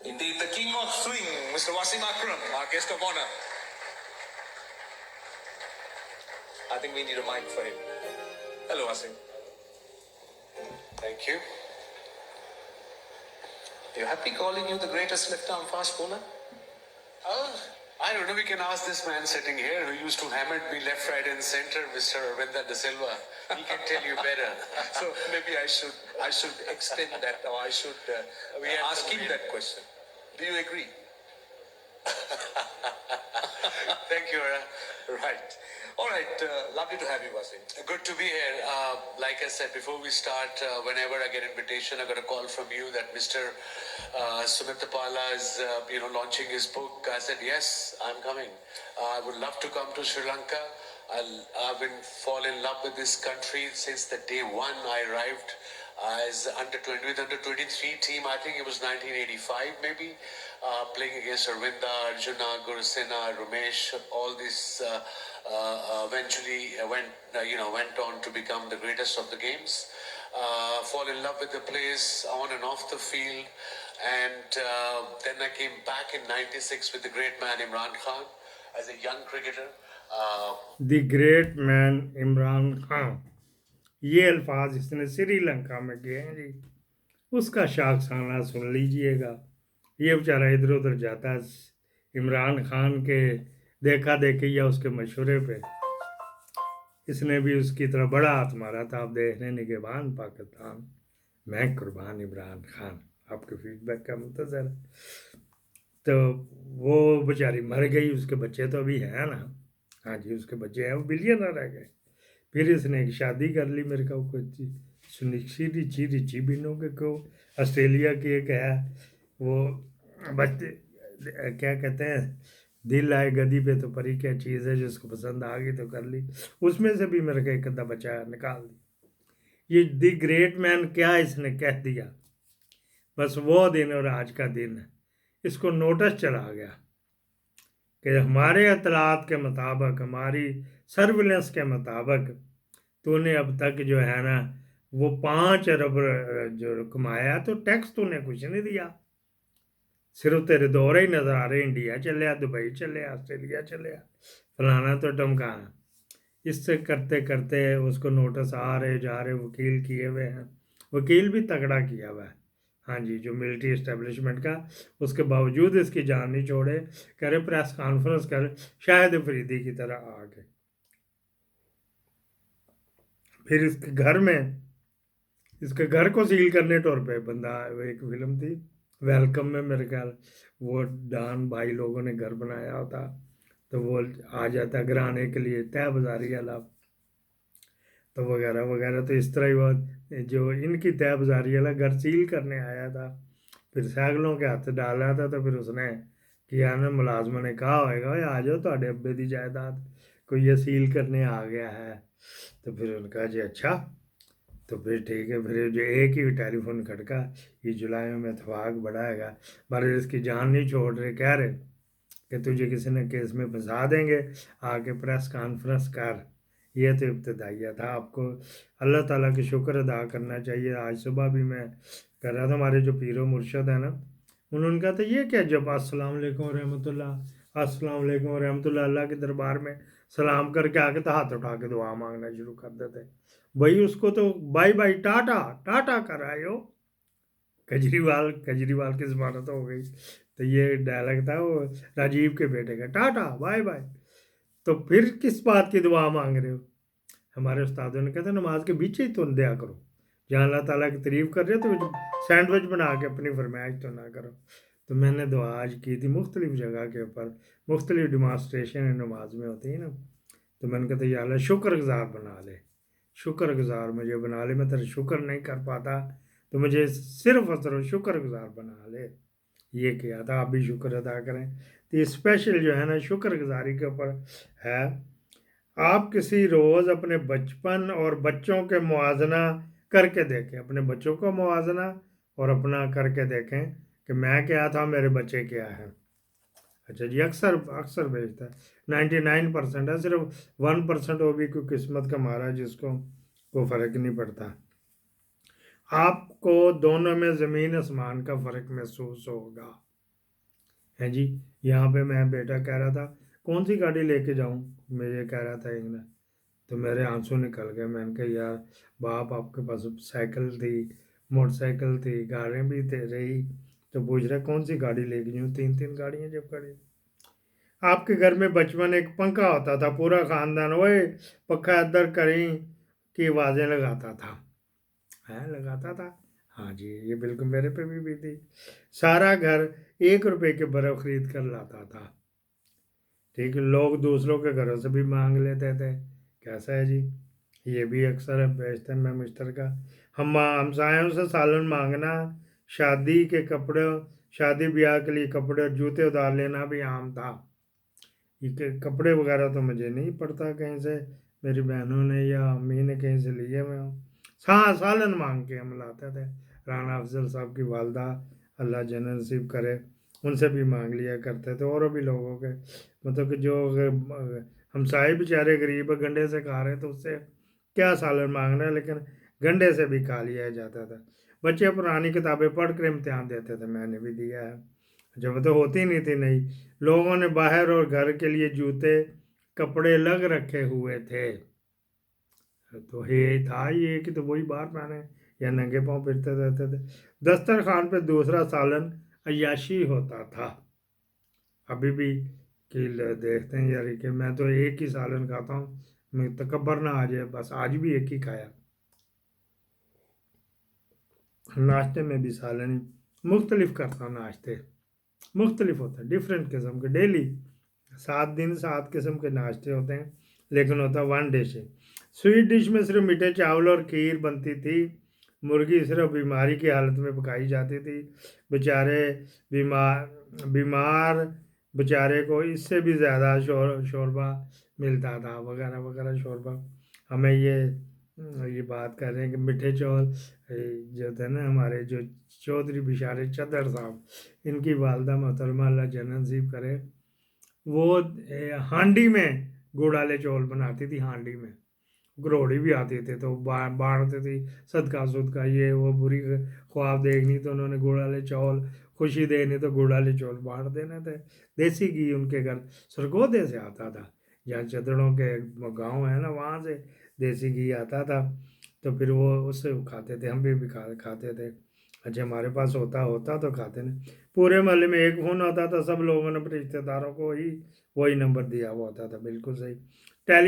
Indeed, the king of swing, Mr. Wasim Akram, our guest of honor. I think we need a mic for him. Hello, Wasim. Thank you. Are you happy calling you the greatest left-arm fast bowler? I don't know, we can ask this man sitting here who used to hammer me left, right and center, Mr. Arvinda De Silva. He can tell you better. So maybe I should extend that, or I should ask him that question. Do you agree? Thank you, Ara. Right. All right. Lovely to have you, Wasim. Good to be here. Like I said, before we start, whenever I get invitation, I got a call from you that Mr. Sumit Tapala is, launching his book. I said, yes, I'm coming. I would love to come to Sri Lanka. I've been fall in love with this country since the day one I arrived. As with under 23 team, I think it was 1985 maybe, playing against Arvinda, Arjuna, Gurusena, Ramesh, all these eventually went on to become the greatest of the games. Fall in love with the place on and off the field, and then I came back in '96 with the great man Imran Khan as a young cricketer. The great man Imran Khan, ये अल्फाज इसने श्रीलंका में किए हैं जी। उसका शाखसाना सुन लीजिएगा। ये बेचारा इधर उधर जाता है इमरान खान के देखा देखी या उसके मशवरे पे। इसने भी उसकी तरफ बड़ा हाथ मारा था। आप देखने निगहबान पाकिस्तान, मैं कुर्बान इमरान खान। आपके फीडबैक का मुंतज़र। तो वो बेचारी मर गई, उसके बच्चे तो अभी हैं ना। हाँ जी, उसके बच्चे हैं, वो बिलियनर रह गए। फिर इसने एक शादी कर ली, मेरे को कुछ सुनिश्चित रिची बिनो के को ऑस्ट्रेलिया की एक है, वो बच्चे क्या कहते हैं, दिल आए गदी पे तो परी क्या चीज़ है, जिसको पसंद आ गई तो कर ली। उसमें से भी मेरे को एक अद्धा बच्चा निकाल दी। ये दी ग्रेट मैन क्या इसने कह दिया, बस वो दिन और आज का दिन है। इसको नोटिस चला गया कि हमारे इतलात के मुताबिक, हमारी सर्विलेंस के मुताबिक तूने अब तक जो है ना वो 5 अरब जो कमाया, तो टैक्स तूने कुछ नहीं दिया। सिर्फ तेरे दौरे ही नज़र आ रहे, इंडिया चले, दुबई चले, ऑस्ट्रेलिया चले, फलाना तो टमकाना। इससे करते करते उसको नोटिस आ रहे जा रहे, वकील किए हुए हैं, वकील भी तगड़ा किया हुआ है। हाँ जी, जो मिलिट्री इस्टेब्लिशमेंट का, उसके बावजूद इसकी जान नहीं छोड़े। कह रहे प्रेस कॉन्फ्रेंस कर, शायद अफरीदी की तरह आ गए। फिर इसके घर में, इसके घर को सील करने तौर पे बंदा, एक फिल्म थी वेलकम में, मेरे ख्याल वो डान भाई लोगों ने घर बनाया होता, तो वो आ जाता गिराने के लिए, तय बाजारी वाला तो वगैरह वगैरह। तो इस तरह ही वो जो इनकी तय बाजारी वाला घर सील करने आया था, फिर सैकलों के हाथ डाला था। तो फिर उसने किया ना, मुलाजमा ने कहा होएगा आ जाओ, तो अब्बे की जायदाद कोई ये सील करने आ गया है। तो फिर उनका जी अच्छा, तो फिर ठीक है। फिर जो एक ही टेलीफोन खड़का, ये जुलाई में इतफाक बढ़ाएगा, पर इसकी जान नहीं छोड़ रहे, कह रहे कि तुझे किसी न केस में फंसा देंगे, आके प्रेस कॉन्फ्रेंस कर। ये तो इब्तदाइया था। आपको अल्लाह ताला की शुक्र अदा करना चाहिए। आज सुबह भी मैं कर रहा था, हमारे जो पीरो मुर्शद है ना, उन्होंने कहा था ये क्या जब अस्सलाम वालेकुम रहमतुल्लाह, अस्सलाम वालेकुम रहमतुल्लाह, अल्लाह के दरबार में सलाम करके आके तो हाथ उठा के दुआ मांगना शुरू कर देते। भाई उसको तो बाय बाय टाटा टाटा कर आए हो। केजरीवाल की जमानत हो गई, तो ये डायलॉग था वो राजीव के बेटे का, टाटा बाय बाय। तो फिर किस बात की दुआ मांग रहे हो? हमारे उस्तादों ने कहते नमाज के बीच ही तो दिया करो, जहाँ अल्लाह ताला की तारीफ कर रहे हो तो सैंडविच बना के अपनी फरमाइश तो ना करो। तो मैंने दुआ आज की थी मुख्तलिफ जगह के ऊपर, मुख्तलिफ डिमॉन्स्ट्रेशन नमाज में होती है ना, तो मैंने कहा या अल्लाह शुक्रगुजार बना ले, शुक्रगुजार मुझे बना ले। मैं तेरा शुक्र नहीं कर पाता, तो मुझे सिर्फ और शुक्रगुजार बना ले। ये किया था, आप भी शुक्र अदा करें। तो ये स्पेशल जो है ना शुक्रगुजारी के ऊपर है। आप किसी रोज़ अपने बचपन और बच्चों के मुआजना करके देखें, अपने बच्चों का मुआजना और अपना करके देखें कि मैं क्या था, मेरे बच्चे क्या हैं। अच्छा जी, अक्सर भेजता है, 99% है, सिर्फ 1% वो भी कोई किस्मत का मारा जिसको कोई फ़र्क नहीं पड़ता। आपको दोनों में ज़मीन आसमान का फ़र्क महसूस होगा। है जी। यहाँ पे मैं बेटा कह रहा था कौन सी गाड़ी लेके जाऊँ, मुझे कह रहा था एक ने, तो मेरे आंसू निकल गए। मैंने कहा यार बाप, आपके पास साइकिल थी, मोटरसाइकिल थी, गाड़ियाँ भी थे रही, तो पूछ रहे कौन सी गाड़ी लेके जाऊँ, 3 3 गाड़ियाँ जब खड़ी। आपके घर में बचपन एक पंखा होता था, पूरा खानदान ओए पक्का इधर करें की आवाज़ें लगाता था, है लगाता था। हाँ जी, ये बिल्कुल मेरे पे भी थी। सारा घर 1 रुपए के बर्फ खरीद कर लाता था। ठीक है, लोग दूसरों के घरों से भी मांग लेते थे। कैसा है जी, ये भी अक्सर बेचते में मिस्टर का। हम हमसायों से सालन मांगना, शादी के कपड़े, शादी ब्याह के लिए कपड़े और जूते उधार लेना भी आम था। ये कपड़े वगैरह तो मुझे नहीं पड़ता कहीं से, मेरी बहनों ने या अम्मी ने कहीं से लिए मैं हूँ। हाँ, सालन मांग के हम लाते थे। राना अफजल साहब की वालदा, अल्लाह जन्नत नसीब करे, उनसे भी मांग लिया करते थे। और भी लोगों के, मतलब कि जो हमसाए बेचारे गरीब गंडे से खा रहे थे, उससे क्या सालन मांगना है, लेकिन गंडे से भी खा लिया जाता था। बच्चे पुरानी किताबें पढ़ कर इम्तिहान देते थे, मैंने भी दिया है। जब तो होती नहीं थी, नहीं, लोगों ने बाहर और घर के लिए जूते कपड़े लग रखे हुए थे। तो ये था ये कि तो वही बाहर पहने या नंगे पाँव फिरते रहते थे। दस्तरखान पे दूसरा सालन अय्याशी होता था। अभी भी कि देखते हैं यार कि मैं तो एक ही सालन खाता हूँ, मैं तकबर ना आ जाए, बस आज भी एक ही खाया। नाश्ते में भी सालन ही मुख्तलिफ करता हूँ, नाश्ते मुख्तलिफ होते हैं, डिफरेंट किस्म के, डेली 7 दिन 7 किस्म के नाश्ते होते हैं, लेकिन होता वन डिश है। स्वीट डिश में सिर्फ मीठे चावल और खीर बनती थी। मुर्गी सिर्फ बीमारी की हालत में पकाई जाती थी। बेचारे बीमार बीमार बेचारे को इससे भी ज़्यादा शोरबा मिलता था, वगैरह वगैरह शोरबा। हमें ये बात कर रहे हैं कि मीठे चावल, जो थे ना हमारे जो चौधरी बिशारे चदर साहब, इनकी वालदा मोहतरमा अल्लाह जन्नत नसीब करे, वो हांडी में गुड़ वाले चौल बनाती थी, हांडी में गरोड़ी भी आती थी, तो बांटती थी सदका सुदका, ये वो बुरी ख्वाब देखनी तो उन्होंने गुड़ वाले चौल, खुशी देनी तो गुड़ वाले चौल बांट देने थे। देसी घी उनके घर सरगोदे से आता था, जहाँ चदड़ों के गांव है ना, वहाँ से देसी घी आता था, तो फिर वो उससे खाते थे, हम भी खाते थे। अच्छा, हमारे पास होता होता तो खाते नहीं। पूरे मोहल्ले में एक फोन होता था, सब लोगों ने अपने रिश्तेदारों को ही वही नंबर दिया हुआ होता था, बिल्कुल सही। टेली